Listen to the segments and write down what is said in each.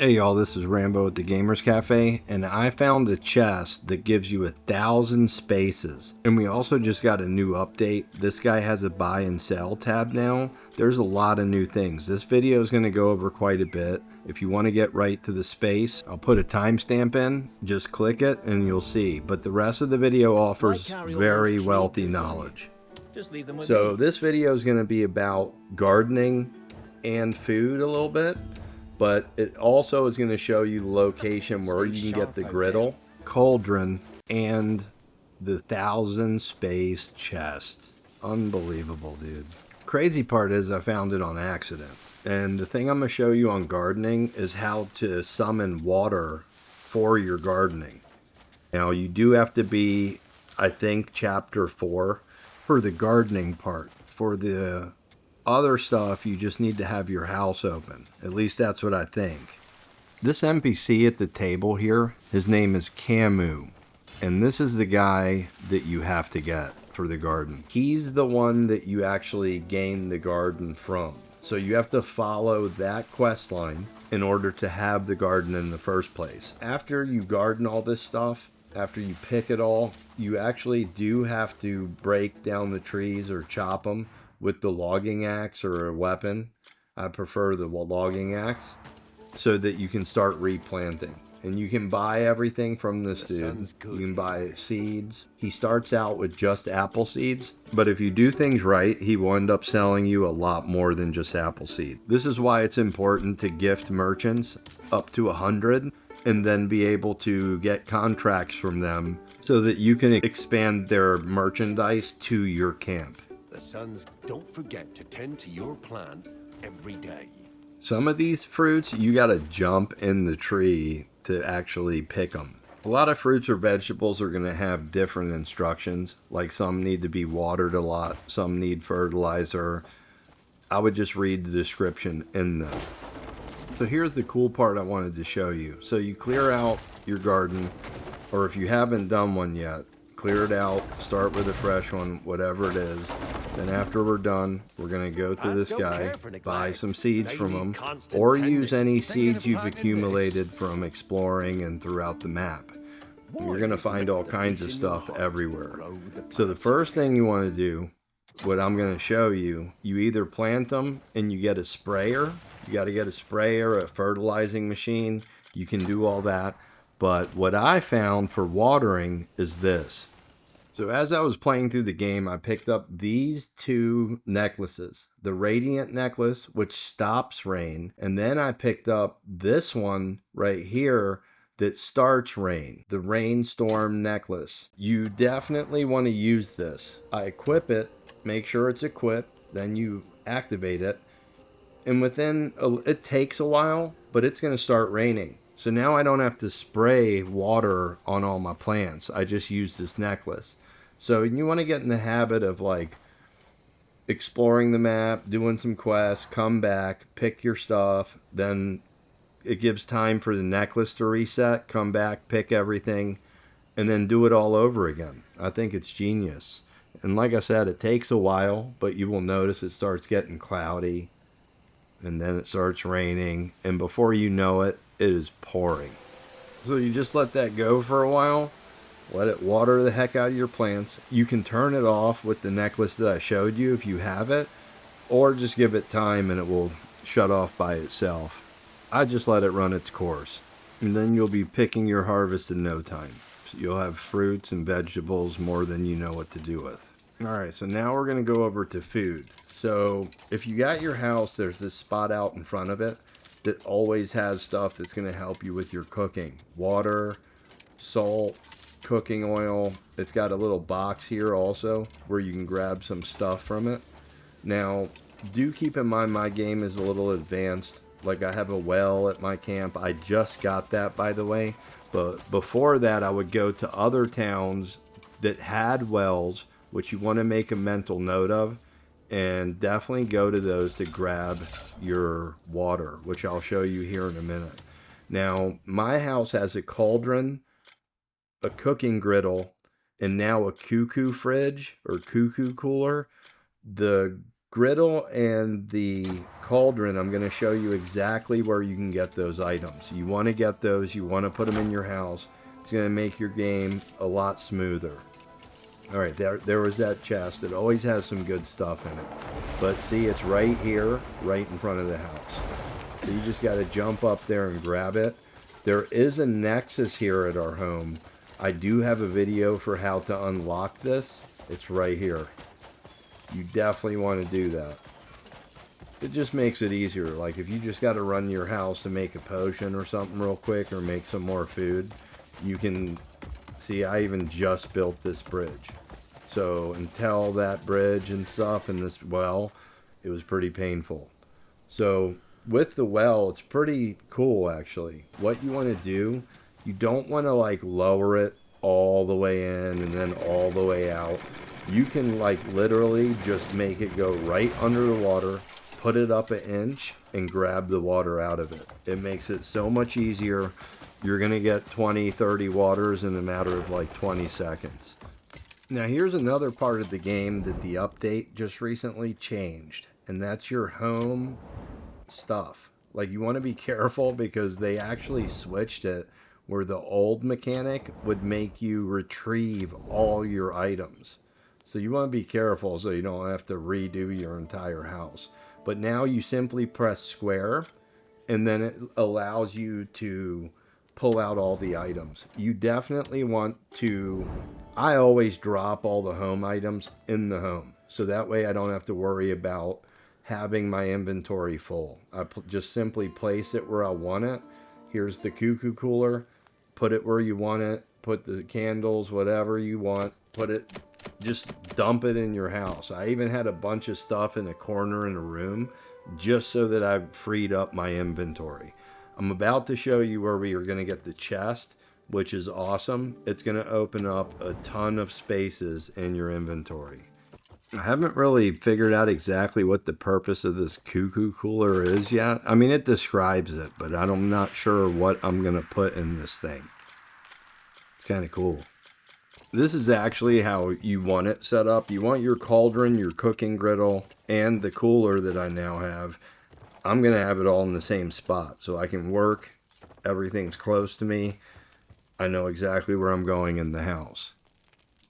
Hey y'all, this is Rambo at the Gamers Cafe, and I found a chest that gives you 1,000 spaces. And we also just got a new update. This guy has a buy and sell tab now. There's a lot of new things. This video is going to go over quite a bit. If you want to get right to the space, I'll put a timestamp in. Just click it and you'll see. But the rest of the video offers very wealthy knowledge. So this video is going to be about gardening and food a little bit. But it also is going to show you the location where you can get the Griddle, Cauldron, and the 1,000 space chest. Unbelievable, dude. Crazy part is I found it on accident. And the thing I'm going to show you on gardening is how to summon water for your gardening. Now, you do have to be, I think, chapter 4 for the gardening part. For the other stuff, you just need to have your house open. At least that's what I think. This NPC at the table here, his name is Camus. And this is the guy that you have to get for the garden. He's the one that you actually gain the garden from. So you have to follow that quest line in order to have the garden in the first place. After you garden all this stuff, after you pick it all, you actually do have to break down the trees or chop them with the logging axe or a weapon. I prefer the logging axe, so that you can start replanting. And you can buy everything from this dude. You can buy seeds. He starts out with just apple seeds, but if you do things right, he will end up selling you a lot more than just apple seed. This is why it's important to gift merchants up to 100 and then be able to get contracts from them so that you can expand their merchandise to your camp. The sons, don't forget to tend to your plants every day. Some of these fruits, you gotta jump in the tree to actually pick them. A lot of fruits or vegetables are gonna have different instructions. Like some need to be watered a lot, some need fertilizer. I would just read the description in them. So here's the cool part I wanted to show you. So you clear out your garden, or if you haven't done one yet, clear it out, start with a fresh one, whatever it is. Then after we're done, we're going to go to this guy, buy some seeds from him, or use any seeds you've accumulated from exploring and throughout the map. You're going to find all kinds of stuff everywhere. So the first thing you want to do, what I'm going to show you, you either plant them and you get a sprayer. You got to get a sprayer, a fertilizing machine. You can do all that. But what I found for watering is this. So as I was playing through the game, I picked up these two necklaces. The Radiant Necklace, which stops rain. And then I picked up this one right here that starts rain. The Rainstorm Necklace. You definitely want to use this. I equip it, make sure it's equipped, then you activate it. And it takes a while, but it's going to start raining. So now I don't have to spray water on all my plants. I just use this necklace. So you want to get in the habit of like exploring the map, doing some quests, come back, pick your stuff. Then it gives time for the necklace to reset, come back, pick everything, and then do it all over again. I think it's genius. And like I said, it takes a while, but you will notice it starts getting cloudy. And then it starts raining. And before you know it, it is pouring. So you just let that go for a while. Let it water the heck out of your plants. You can turn it off with the necklace that I showed you if you have it. Or just give it time and it will shut off by itself. I just let it run its course. And then you'll be picking your harvest in no time. So you'll have fruits and vegetables more than you know what to do with. Alright, so now we're going to go over to food. So if you got your house, there's this spot out in front of it that always has stuff that's going to help you with your cooking. Water, salt, cooking oil. It's got a little box here also where you can grab some stuff from it. Now, do keep in mind my game is a little advanced. Like I have a well at my camp. I just got that, by the way. But before that, I would go to other towns that had wells, which you want to make a mental note of. And definitely go to those to grab your water, which I'll show you here in a minute. Now, my house has a cauldron, a cooking griddle, and now a cuckoo fridge or cuckoo cooler. The Griddle and the Cauldron, I'm going to show you exactly where you can get those items. You want to get those, you want to put them in your house. It's going to make your game a lot smoother. Alright, there was that chest. It always has some good stuff in it. But see, it's right here, right in front of the house. So you just got to jump up there and grab it. There is a Nexus here at our home. I do have a video for how to unlock this. It's right here. You definitely want to do that. It just makes it easier. Like if you just got to run your house to make a potion or something real quick or make some more food, you can see I even just built this bridge. So until that bridge and stuff and this well, it was pretty painful. So with the well, it's pretty cool actually. What you want to do, you don't want to like lower it all the way in and then all the way out. You can like literally just make it go right under the water, put it up an inch and grab the water out of it. It makes it so much easier. You're going to get 20, 30 waters in a matter of like 20 seconds. Now here's another part of the game that the update just recently changed, and that's your home stuff. Like you want to be careful because they actually switched it where the old mechanic would make you retrieve all your items. So you want to be careful so you don't have to redo your entire house. But now you simply press square and then it allows you to pull out all the items. You definitely want to, I always drop all the home items in the home. So that way I don't have to worry about having my inventory full. I just simply place it where I want it. Here's the cuckoo cooler. Put it where you want it. Put the candles, whatever you want. Put it, just dump it in your house. I even had a bunch of stuff in a corner in a room just so that I freed up my inventory. I'm about to show you where we are going to get the chest, which is awesome. It's going to open up a ton of spaces in your inventory. I haven't really figured out exactly what the purpose of this cuckoo cooler is yet. I mean, it describes it, but I'm not sure what I'm going to put in this thing. It's kind of cool. This is actually how you want it set up. You want your cauldron, your cooking griddle, and the cooler that I now have. I'm going to have it all in the same spot so I can work. Everything's close to me. I know exactly where I'm going in the house.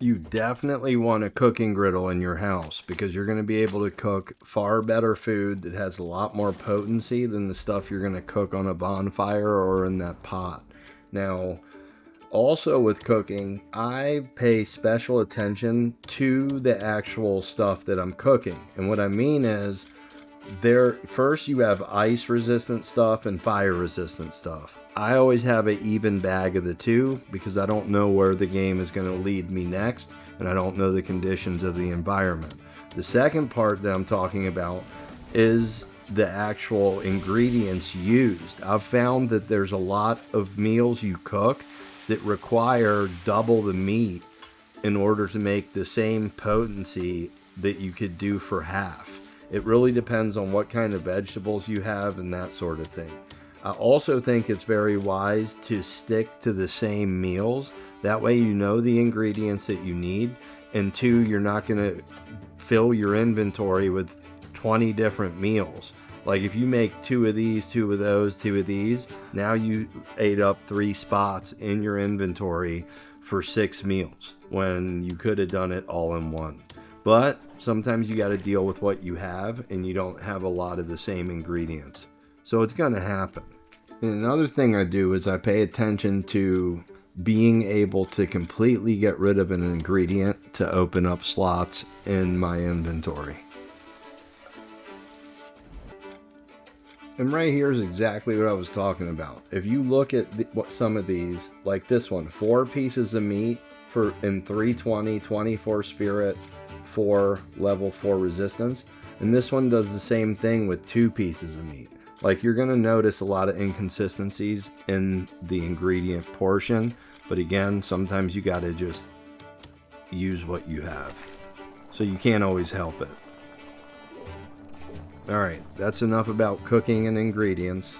You definitely want a cooking griddle in your house because you're going to be able to cook far better food that has a lot more potency than the stuff you're going to cook on a bonfire or in that pot. Now, also with cooking, I pay special attention to the actual stuff that I'm cooking. And what I mean is, first you have ice resistant stuff and fire resistant stuff. I always have an even bag of the two because I don't know where the game is going to lead me next and I don't know the conditions of the environment. The second part that I'm talking about is the actual ingredients used. I've found that there's a lot of meals you cook that require double the meat in order to make the same potency that you could do for half. It really depends on what kind of vegetables you have and that sort of thing. I also think it's very wise to stick to the same meals. That way you know the ingredients that you need. And two, you're not going to fill your inventory with 20 different meals. Like if you make 2 of these, 2 of those, 2 of these, now you ate up 3 spots in your inventory for 6 meals when you could have done it all in one. But sometimes you got to deal with what you have and you don't have a lot of the same ingredients. So it's going to happen. And another thing I do is I pay attention to being able to completely get rid of an ingredient to open up slots in my inventory. And right here is exactly what I was talking about. If you look at some of these, like this one, 4 pieces of meat in 320, 24 spirit, 4 level 4 resistance. And this one does the same thing with 2 pieces of meat. Like you're going to notice a lot of inconsistencies in the ingredient portion. But again, sometimes you got to just use what you have. So you can't always help it. Alright, that's enough about cooking and ingredients.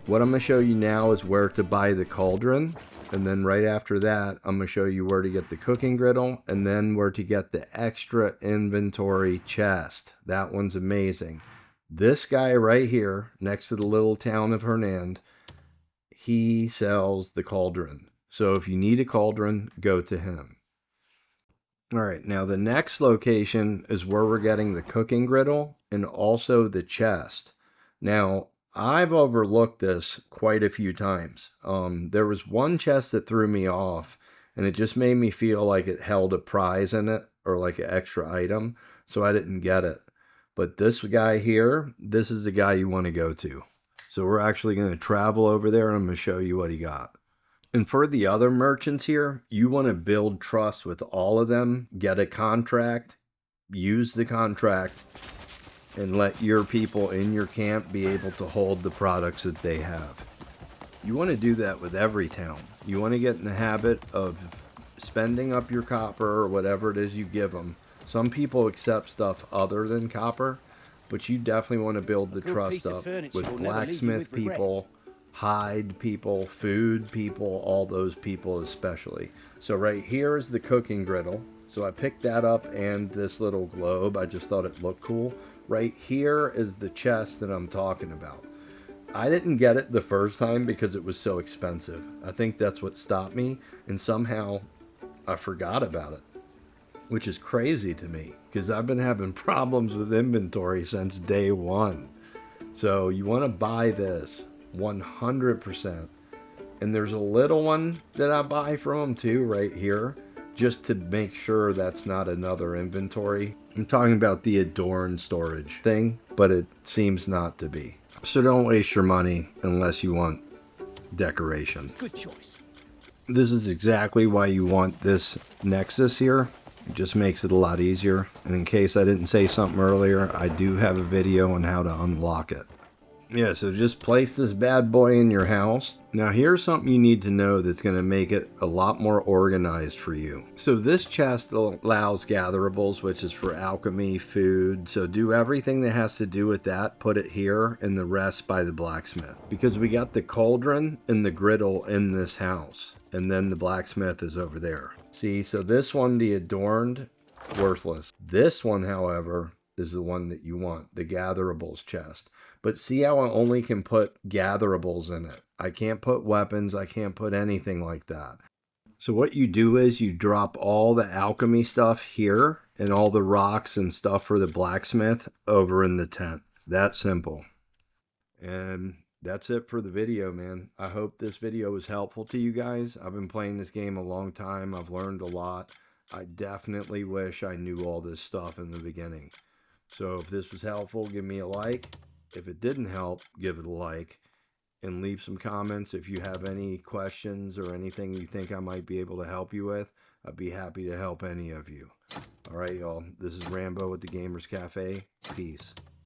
What I'm going to show you now is where to buy the cauldron. And then right after that, I'm going to show you where to get the cooking griddle and then where to get the extra inventory chest. That one's amazing. This guy right here, next to the little town of Hernand, he sells the cauldron. So if you need a cauldron, go to him. All right, now the next location is where we're getting the cooking griddle and also the chest. Now, I've overlooked this quite a few times. There was one chest that threw me off, and it just made me feel like it held a prize in it or like an extra item, so I didn't get it. But this guy here, this is the guy you want to go to. So we're actually going to travel over there, and I'm going to show you what he got. And for the other merchants here, you want to build trust with all of them, get a contract, use the contract, and let your people in your camp be able to hold the products that they have. You want to do that with every town. You want to get in the habit of spending up your copper or whatever it is you give them. Some people accept stuff other than copper, but you definitely want to build the trust up with blacksmith people, hide people, food people, all those people especially. So right here is the cooking griddle. So I picked that up and this little globe. I just thought it looked cool. Right here is the chest that I'm talking about. I didn't get it the first time because it was so expensive. I think that's what stopped me, and somehow I forgot about it, which is crazy to me because I've been having problems with inventory since day one. So you want to buy this 100%. And there's a little one that I buy from them too right here, just to make sure that's not another inventory. I'm talking about the adorn storage thing, but it seems not to be. So don't waste your money unless you want decoration. Good choice. This is exactly why you want this Nexus here. It just makes it a lot easier. And in case I didn't say something earlier, I do have a video on how to unlock it. Yeah, so just place this bad boy in your house. Now here's something you need to know that's going to make it a lot more organized for you. So this chest allows gatherables, which is for alchemy, food. So do everything that has to do with that, put it here, and the rest by the blacksmith. Because we got the cauldron and the griddle in this house. And then the blacksmith is over there. See, so this one, the adorned, worthless. This one, however, is the one that you want, the gatherables chest. But see how I only can put gatherables in it. I can't put weapons. I can't put anything like that. So what you do is you drop all the alchemy stuff here and all the rocks and stuff for the blacksmith over in the tent. That simple. And that's it for the video, man. I hope this video was helpful to you guys. I've been playing this game a long time. I've learned a lot. I definitely wish I knew all this stuff in the beginning. So if this was helpful, give me a like. If it didn't help, give it a like. And leave some comments if you have any questions or anything you think I might be able to help you with. I'd be happy to help any of you. All right, y'all. This is Rambo with the Gamers Cafe. Peace.